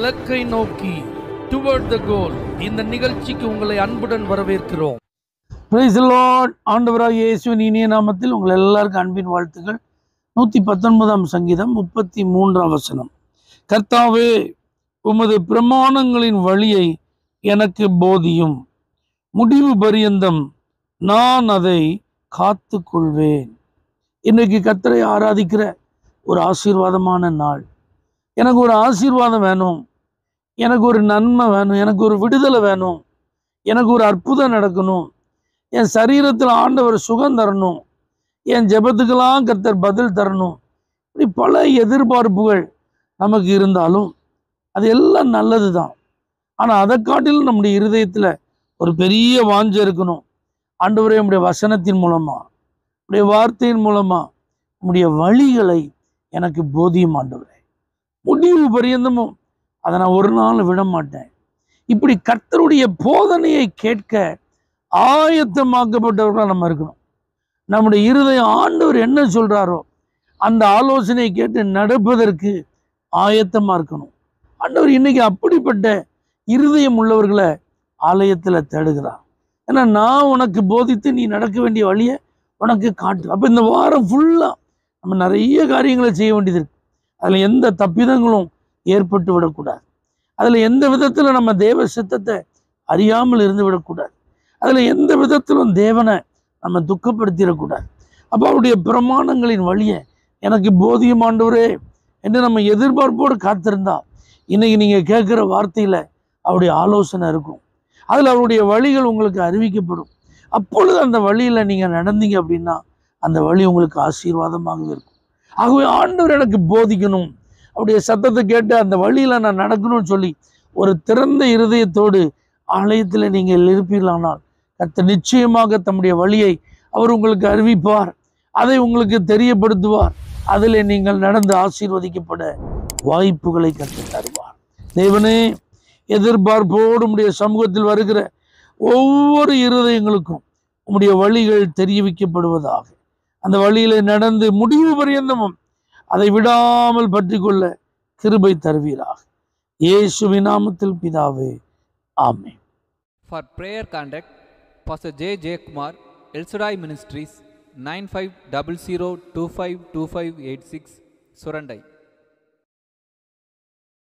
இலக்கை நோக்கி டுவர்ட் த கோல். இந்த நிகழ்ச்சிக்கு உங்களை அன்புடன் வரவேற்கிறோம். Praise the Lord. ஆண்டவராகிய இயேசுவின் இனிய நாமத்தில் உங்கள் எல்லாருக்கும் அன்பின் வாழ்த்துக்கள். 119 சங்கீதம் 33 வசனம். கர்த்தாவே, உமது பிரமாணங்களின் வழியை எனக்கு போதியும், முடிவு பரியந்தம் நான் அதை காத்து கொள்வேன். இன்னைக்கு கர்த்தரை ஆராதிக்கிற ஒரு ஆசீர்வாதமான நாள். எனக்கு ஒரு ஆசீர்வாதம் வேணும், எனக்கு ஒரு நன்மை வேணும், எனக்கு ஒரு விடுதலை வேணும், எனக்கு ஒரு அற்புதம் நடக்கணும், என் சரீரத்தில் ஆண்டவர் சுகம் தரணும், என் ஜெபத்துக்கெல்லாம் கர்த்தர் பதில் தரணும். இப்படி பல எதிர்பார்ப்புகள் நமக்கு இருந்தாலும் அது எல்லாம் நல்லது தான். ஆனால் அதை காட்டிலும் நம்முடைய இருதயத்தில் ஒரு பெரிய வாஞ்சை இருக்கணும். ஆண்டவரே, நம்முடைய வசனத்தின் மூலமா, நம்முடைய வார்த்தையின் மூலமா நம்முடைய வழிகளை எனக்கு போதியும் ஆண்டவரே, முடிவு பரியந்தமும் அதை நான் ஒரு நாள் விட மாட்டேன். இப்படி கர்த்தருடைய போதனையை கேட்க ஆயத்தமாக்கப்பட்டவர்களாக நம்ம இருக்கணும். நம்முடைய இருதயம் ஆண்டவர் என்ன சொல்றாரோ அந்த ஆலோசனையை கேட்டு நடப்பதற்கு ஆயத்தமா இருக்கணும். ஆண்டவர் இன்னைக்கு அப்படிப்பட்ட இருதயம் உள்ளவர்களை ஆலயத்தில் தேடுகிறார். ஏன்னா நான் உனக்கு போதித்து நீ நடக்க வேண்டிய வழியை உனக்கு காட்டு. அப்போ இந்த வாரம் ஃபுல்லாக நம்ம நிறைய காரியங்களை செய்ய வேண்டியது இருக்கு. அதில் எந்த தப்பிதங்களும் ஏற்பட்டு விடக்கூடாது. அதில் எந்த விதத்தில் நம்ம தேவ சித்தத்தை அறியாமல் இருந்து விடக்கூடாது. அதில் எந்த விதத்திலும் தேவனை நம்ம துக்கப்படுத்திடக்கூடாது. அப்போ அவருடைய பிரமாணங்களின் வழியை எனக்கு போதியும் ஆண்டவரே என்று நம்ம எதிர்பார்ப்போடு காத்திருந்தா இன்னைக்கு நீங்கள் கேட்குற வார்த்தையில் அவருடைய ஆலோசனை இருக்கும். அதில் அவருடைய வழிகள் உங்களுக்கு அறிவிக்கப்படும். அப்பொழுது அந்த வழியில் நீங்கள் நடந்தீங்க அப்படின்னா அந்த வழி உங்களுக்கு ஆசீர்வாதமாகவே இருக்கும். ஆகவே ஆண்டவர் எனக்கு போதிக்கணும், அவருடைய சத்தத்தை கேட்டு அந்த வழியில் நான் நடக்கணும்னு சொல்லி ஒரு திறந்த இருதயத்தோடு ஆலயத்தில் நீங்கள் இருப்பீர்களானால் கர்த்தர் நிச்சயமாக தம்முடைய வழியை அவர் உங்களுக்கு அறிவிப்பார், அதை உங்களுக்கு தெரியப்படுத்துவார். அதில் நீங்கள் நடந்து ஆசீர்வதிக்கப்பட வாய்ப்புகளை கர்த்தர் தருவார். தேவனே, எதிர்பார்ப்போடு உம்முடைய சமூகத்தில் வருகிற ஒவ்வொரு இருதயங்களுக்கும் உம்முடைய வழிகள் தெரிவிக்கப்படுவதாக. அந்த வழியில நடந்து முடிவு பரியந்தமும் அதை விடாமல் பற்றி கொள்ள கிருபை தருவீராக. இயேசுவின் நாமத்தில் பிதாவே, ஆமென். For prayer contact, Pastor J. J. Kumar, El Shaddai Ministries, 9500252586, Surandai.